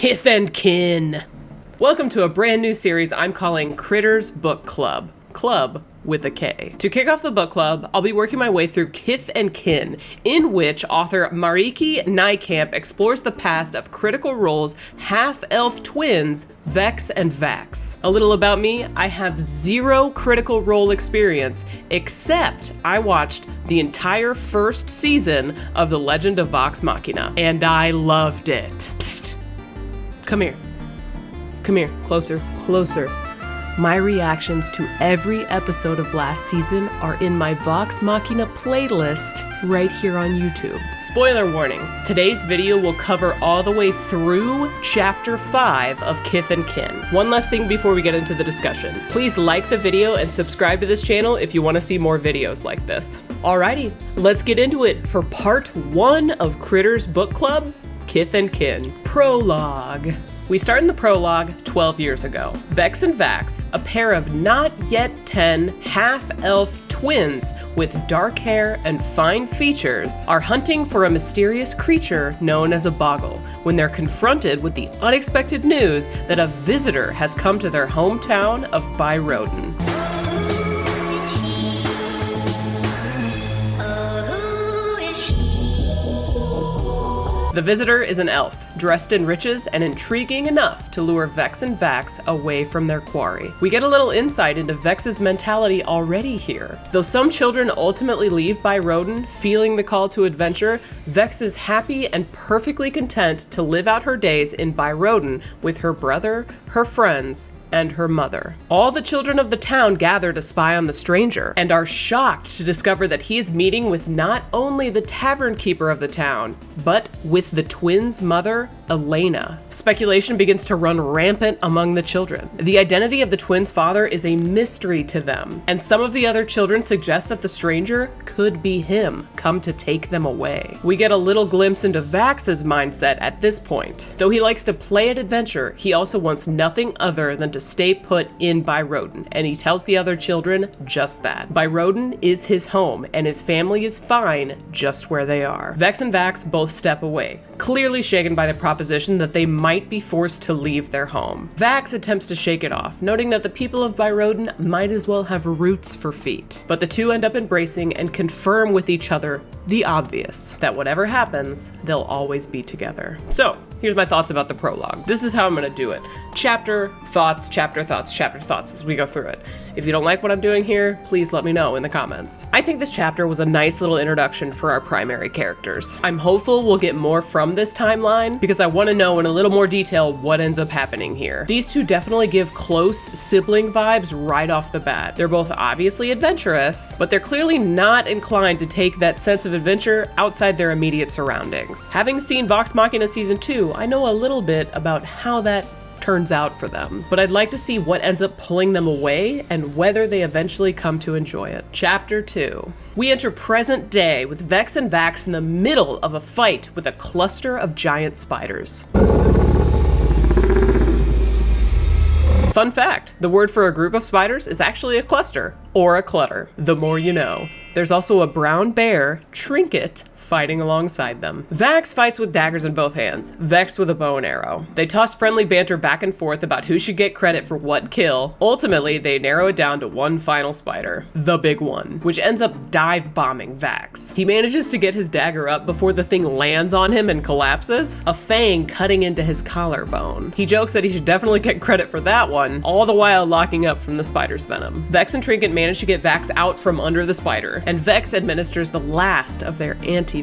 Kith and Kin. Welcome to a brand new series I'm calling KRITTE'S Book Club. Club with a K. To kick off the book club, I'll be working my way through Kith and Kin, in which author Mariki Nijkamp explores the past of Critical Role's half-elf twins, Vex and Vax. A little about me, I have zero Critical Role experience, except I watched the entire first season of The Legend of Vox Machina, and I loved it. Psst. Come here. Come here. Closer. Closer. My reactions to every episode of last season are in my Vox Machina playlist right here on YouTube. Spoiler warning, today's video will cover all the way through Chapter 5 of Kith and Kin. One last thing before we get into the discussion. Please like the video and subscribe to this channel if you want to see more videos like this. Alrighty, let's get into it for part 1 of KRITTE'S Book Club, Kith and Kin. Prologue. We start in the prologue 12 years ago. Vex and Vax, a pair of not yet 10 half-elf twins with dark hair and fine features, are hunting for a mysterious creature known as a boggle when they're confronted with the unexpected news that a visitor has come to their hometown of Bi-Rhoden. The visitor is an elf, dressed in riches and intriguing enough to lure Vex and Vax away from their quarry. We get a little insight into Vex's mentality already here. Though some children ultimately leave Bi-Rhoden feeling the call to adventure, Vex is happy and perfectly content to live out her days in Bi-Rhoden with her brother, her friends, and her mother. All the children of the town gather to spy on the stranger and are shocked to discover that he is meeting with not only the tavern keeper of the town, but with the twins' mother, Elena. Speculation begins to run rampant among the children. The identity of the twins' father is a mystery to them, and some of the other children suggest that the stranger could be him, come to take them away. We get a little glimpse into Vax's mindset at this point. Though he likes to play at adventure, he also wants nothing other than to stay put in Bi-Rhoden, and he tells the other children just that. Bi-Rhoden is his home, and his family is fine just where they are. Vex and Vax both step away, clearly shaken by the proposition that they might be forced to leave their home. Vax attempts to shake it off, noting that the people of Bi-Rhoden might as well have roots for feet. But the two end up embracing and confirm with each other the obvious, that whatever happens, they'll always be together. So, here's my thoughts about the prologue. This is how I'm gonna do it. Chapter, thoughts, chapter, thoughts, chapter, thoughts as we go through it. If you don't like what I'm doing here, please let me know in the comments. I think this chapter was a nice little introduction for our primary characters. I'm hopeful we'll get more from this timeline because I want to know in a little more detail what ends up happening here. These two definitely give close sibling vibes right off the bat. They're both obviously adventurous, but they're clearly not inclined to take that sense of adventure outside their immediate surroundings. Having seen Vox Machina Season 2, I know a little bit about how that turns out for them, but I'd like to see what ends up pulling them away and whether they eventually come to enjoy it. Chapter 2. We enter present day with Vex and Vax in the middle of a fight with a cluster of giant spiders. Fun fact, the word for a group of spiders is actually a cluster, or a clutter. The more you know. There's also a brown bear, Trinket, fighting alongside them. Vax fights with daggers in both hands, Vex with a bow and arrow. They toss friendly banter back and forth about who should get credit for what kill. Ultimately, they narrow it down to one final spider, the big one, which ends up dive bombing Vax. He manages to get his dagger up before the thing lands on him and collapses, a fang cutting into his collarbone. He jokes that he should definitely get credit for that one, all the while locking up from the spider's venom. Vex and Trinket manage to get Vax out from under the spider, and Vex administers the last of their anti-venom.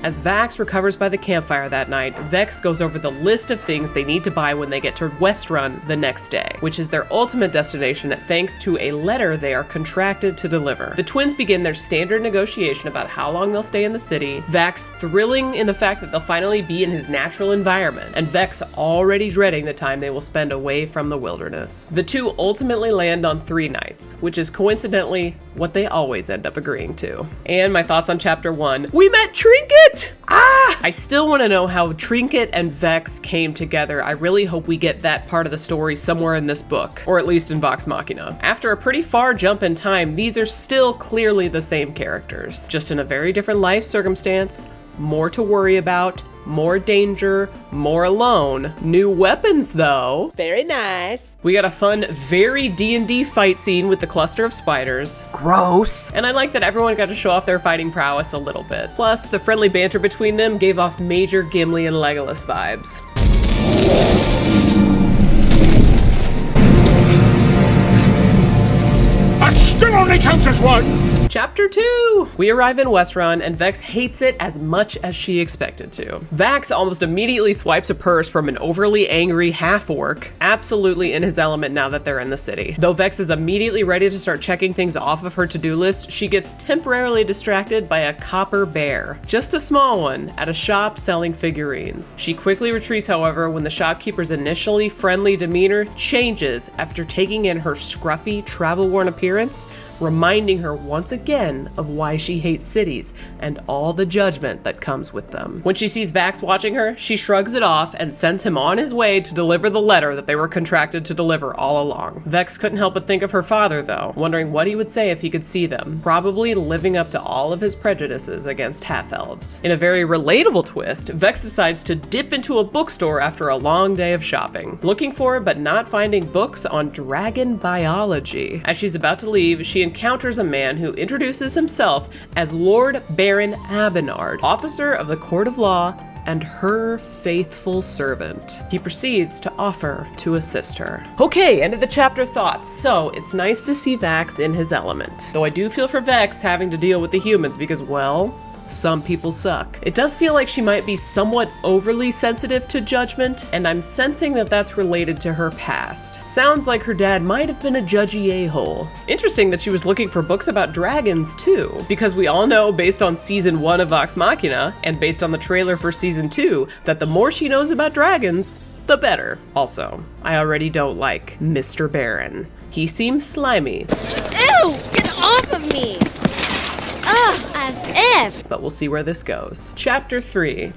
As Vax recovers by the campfire that night, Vex goes over the list of things they need to buy when they get to Westrun the next day, which is their ultimate destination thanks to a letter they are contracted to deliver. The twins begin their standard negotiation about how long they'll stay in the city, Vax thrilling in the fact that they'll finally be in his natural environment, and Vex already dreading the time they will spend away from the wilderness. The two ultimately land on 3 nights, which is coincidentally what they always end up agreeing to. And my thoughts on Chapter 1. We met Trinket! I still want to know how Trinket and Vex came together. I really hope we get that part of the story somewhere in this book, or at least in Vox Machina. After a pretty far jump in time, these are still clearly the same characters, just in a very different life circumstance, more to worry about, more danger, more alone. New weapons though. Very nice. We got a fun, very D&D fight scene with the cluster of spiders. Gross. And I like that everyone got to show off their fighting prowess a little bit. Plus, the friendly banter between them gave off major Gimli and Legolas vibes. That still only counts as one! Chapter 2! We arrive in Westrun, and Vex hates it as much as she expected to. Vax almost immediately swipes a purse from an overly angry half-orc, absolutely in his element now that they're in the city. Though Vex is immediately ready to start checking things off of her to-do list, she gets temporarily distracted by a copper bear. Just a small one, at a shop selling figurines. She quickly retreats, however, when the shopkeeper's initially friendly demeanor changes after taking in her scruffy, travel-worn appearance, reminding her once again of why she hates cities and all the judgment that comes with them. When she sees Vax watching her, she shrugs it off and sends him on his way to deliver the letter that they were contracted to deliver all along. Vex couldn't help but think of her father though, wondering what he would say if he could see them, probably living up to all of his prejudices against half-elves. In a very relatable twist, Vex decides to dip into a bookstore after a long day of shopping, looking for but not finding books on dragon biology. As she's about to leave, she encounters a man who introduces himself as Lord Baron Abinard, officer of the Court of Law and her faithful servant. He proceeds to offer to assist her. Okay, end of the chapter thoughts. So, it's nice to see Vax in his element. Though I do feel for Vex having to deal with the humans because, well, some people suck. It does feel like she might be somewhat overly sensitive to judgment, and I'm sensing that that's related to her past. Sounds like her dad might have been a judgy a-hole. Interesting that she was looking for books about dragons too, because we all know based on season 1 of Vox Machina, and based on the trailer for season 2, that the more she knows about dragons, the better. Also, I already don't like Mr. Baron. He seems slimy. Ew! Get off of me! Ugh, as if! But we'll see where this goes. Chapter 3.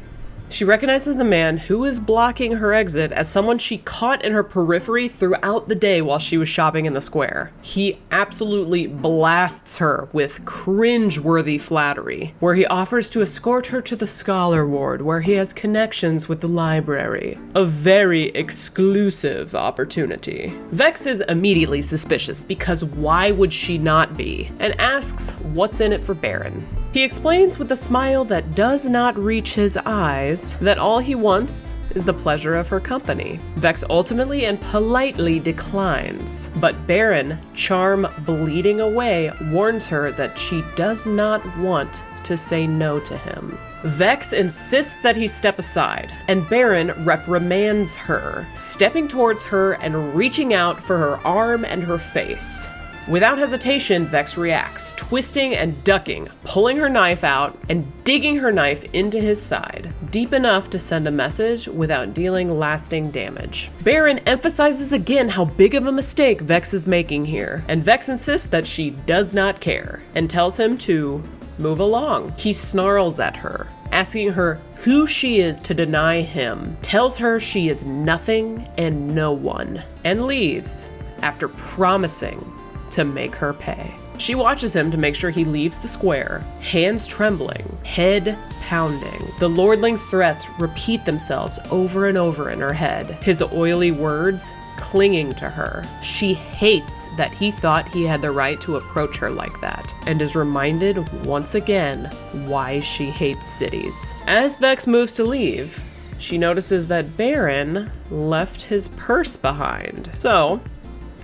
She recognizes the man who is blocking her exit as someone she caught in her periphery throughout the day while she was shopping in the square. He absolutely blasts her with cringe-worthy flattery, where he offers to escort her to the Scholar Ward, where he has connections with the library. A very exclusive opportunity. Vex is immediately suspicious, because why would she not be? And asks what's in it for Baron. He explains with a smile that does not reach his eyes that all he wants is the pleasure of her company. Vex ultimately and politely declines, but Baron, charm bleeding away, warns her that she does not want to say no to him. Vex insists that he step aside, and Baron reprimands her, stepping towards her and reaching out for her arm and her face. Without hesitation, Vex reacts, twisting and ducking, pulling her knife out and digging her knife into his side, deep enough to send a message without dealing lasting damage. Baron emphasizes again how big of a mistake Vex is making here, and Vex insists that she does not care, and tells him to move along. He snarls at her, asking her who she is to deny him, tells her she is nothing and no one, and leaves after promising to make her pay. She watches him to make sure he leaves the square, hands trembling, head pounding. The lordling's threats repeat themselves over and over in her head, his oily words clinging to her. She hates that he thought he had the right to approach her like that, and is reminded once again why she hates cities. As Vex moves to leave, she notices that Baron left his purse behind. So,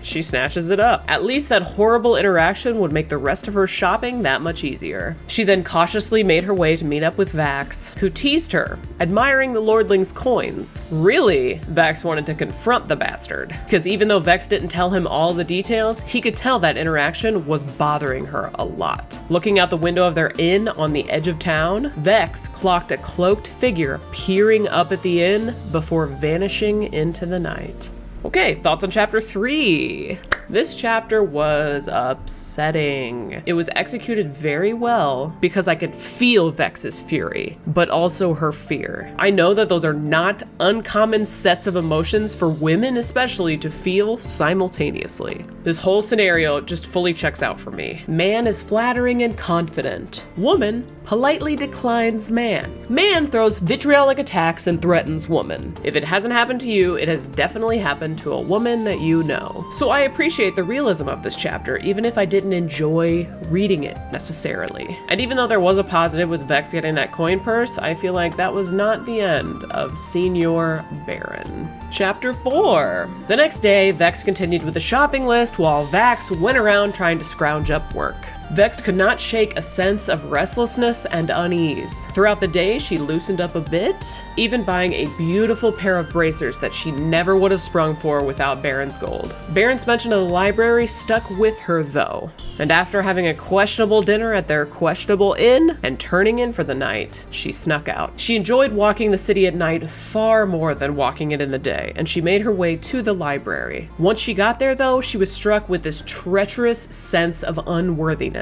she snatches it up. At least that horrible interaction would make the rest of her shopping that much easier. She then cautiously made her way to meet up with Vax, who teased her, admiring the lordling's coins. Really, Vax wanted to confront the bastard, because even though Vex didn't tell him all the details, he could tell that interaction was bothering her a lot. Looking out the window of their inn on the edge of town, Vex clocked a cloaked figure peering up at the inn before vanishing into the night. Okay, thoughts on chapter 3? This chapter was upsetting. It was executed very well because I could feel Vex's fury, but also her fear. I know that those are not uncommon sets of emotions for women especially to feel simultaneously. This whole scenario just fully checks out for me. Man is flattering and confident. Woman politely declines man. Man throws vitriolic attacks and threatens woman. If it hasn't happened to you, it has definitely happened to a woman that you know. So I appreciate the realism of this chapter, even if I didn't enjoy reading it necessarily. And even though there was a positive with Vex getting that coin purse, I feel like that was not the end of Senior Baron. Chapter 4. The next day, Vex continued with the shopping list while Vax went around trying to scrounge up work. Vex could not shake a sense of restlessness and unease. Throughout the day, she loosened up a bit, even buying a beautiful pair of bracers that she never would have sprung for without Baron's gold. Baron's mention of the library stuck with her though, and after having a questionable dinner at their questionable inn and turning in for the night, she snuck out. She enjoyed walking the city at night far more than walking it in the day, and she made her way to the library. Once she got there though, she was struck with this treacherous sense of unworthiness.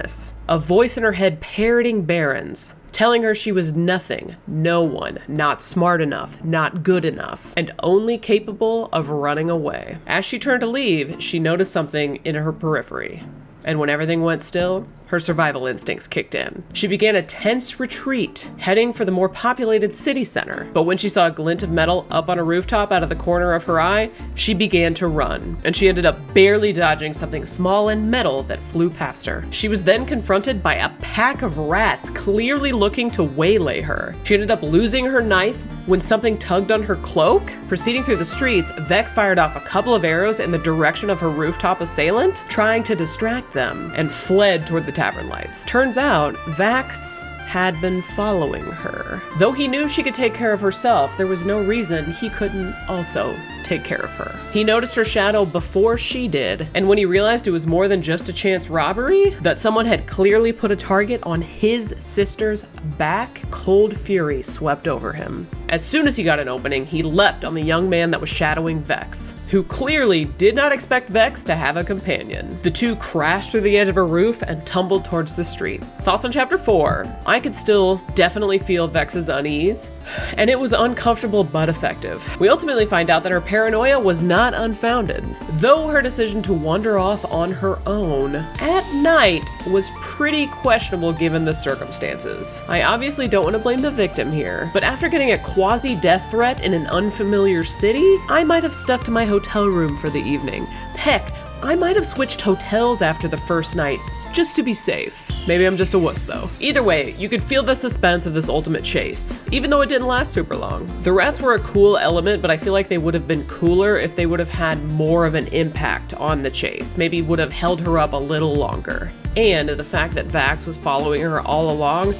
A voice in her head parroting Baron's, telling her she was nothing, no one, not smart enough, not good enough, and only capable of running away. As she turned to leave, she noticed something in her periphery. And when everything went still, her survival instincts kicked in. She began a tense retreat, heading for the more populated city center. But when she saw a glint of metal up on a rooftop out of the corner of her eye, she began to run. And she ended up barely dodging something small and metal that flew past her. She was then confronted by a pack of rats clearly looking to waylay her. She ended up losing her knife when something tugged on her cloak. Proceeding through the streets, Vex fired off a couple of arrows in the direction of her rooftop assailant, trying to distract them, and fled toward the tavern lights. Turns out, Vax had been following her. Though he knew she could take care of herself, there was no reason he couldn't also take care of her. He noticed her shadow before she did, and when he realized it was more than just a chance robbery, that someone had clearly put a target on his sister's back, cold fury swept over him. As soon as he got an opening, he leapt on the young man that was shadowing Vex, who clearly did not expect Vex to have a companion. The two crashed through the edge of a roof and tumbled towards the street. Thoughts on chapter 4? I could still definitely feel Vex's unease, and it was uncomfortable but effective. We ultimately find out that her paranoia was not unfounded, though her decision to wander off on her own at night was pretty questionable given the circumstances. I obviously don't want to blame the victim here, but after getting a quasi-death threat in an unfamiliar city, I might have stuck to my hotel room for the evening. Heck, I might have switched hotels after the first night, just to be safe. Maybe I'm just a wuss though. Either way, you could feel the suspense of this ultimate chase, even though it didn't last super long. The rats were a cool element, but I feel like they would have been cooler if they would have had more of an impact on the chase. Maybe would have held her up a little longer. And the fact that Vax was following her all along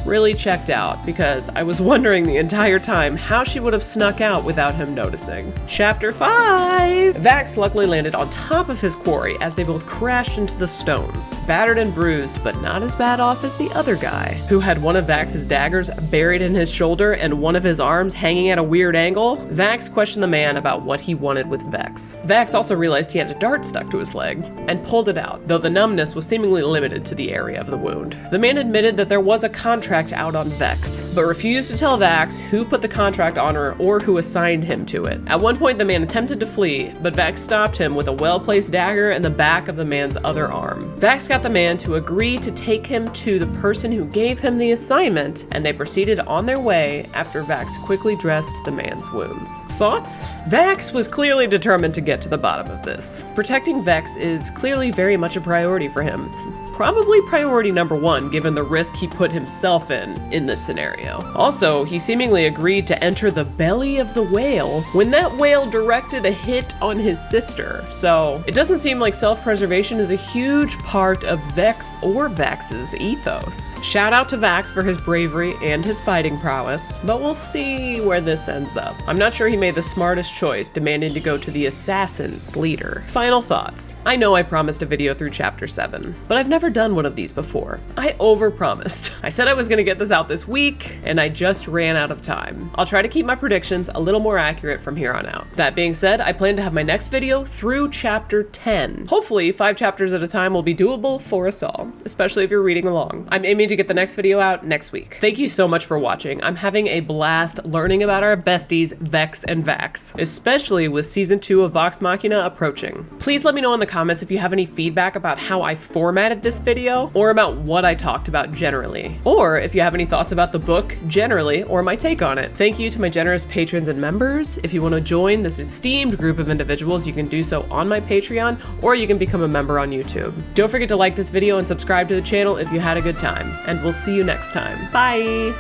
really checked out, because I was wondering the entire time how she would have snuck out without him noticing. Chapter 5! Vax luckily landed on top of his quarry as they both crashed into the stones, battered and bruised, but not as bad off as the other guy, who had one of Vax's daggers buried in his shoulder and one of his arms hanging at a weird angle. Vax questioned the man about what he wanted with Vex. Vax also realized he had a dart stuck to his leg, and pulled it out, though the numbness was seemingly limited to the area of the wound. The man admitted that there was a contract out on Vex, but refused to tell Vax who put the contract on her or who assigned him to it. At one point, the man attempted to flee, but Vax stopped him with a well-placed dagger in the back of the man's other arm. Vax got the man to agree to take him to the person who gave him the assignment, and they proceeded on their way after Vax quickly dressed the man's wounds. Thoughts? Vax was clearly determined to get to the bottom of this. Protecting Vex is clearly very much a priority for him. Probably priority number 1 given the risk he put himself in this scenario. Also, he seemingly agreed to enter the belly of the whale when that whale directed a hit on his sister. So it doesn't seem like self-preservation is a huge part of Vex or Vax's ethos. Shout out to Vax for his bravery and his fighting prowess, but we'll see where this ends up. I'm not sure he made the smartest choice demanding to go to the assassin's leader. Final thoughts. I know I promised a video through chapter 7, but I've never never done one of these before. I overpromised. I said I was gonna get this out this week, and I just ran out of time. I'll try to keep my predictions a little more accurate from here on out. That being said, I plan to have my next video through chapter 10. Hopefully, 5 chapters at a time will be doable for us all, especially if you're reading along. I'm aiming to get the next video out next week. Thank you so much for watching. I'm having a blast learning about our besties, Vex and Vax, especially with season 2 of Vox Machina approaching. Please let me know in the comments if you have any feedback about how I formatted this video, or about what I talked about generally, or if you have any thoughts about the book generally, or my take on it. Thank you to my generous patrons and members. If you want to join this esteemed group of individuals, you can do so on my Patreon, or you can become a member on YouTube. Don't forget to like this video and subscribe to the channel if you had a good time, and we'll see you next time. Bye!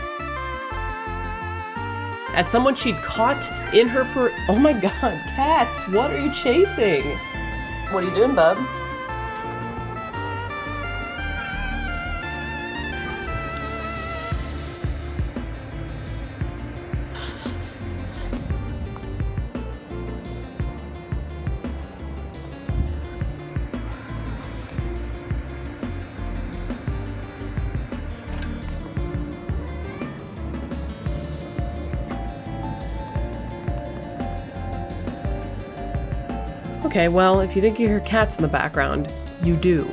As someone she'd caught in her oh my god, cats, what are you chasing? What are you doing, bub? Okay, well, if you think you hear cats in the background, you do.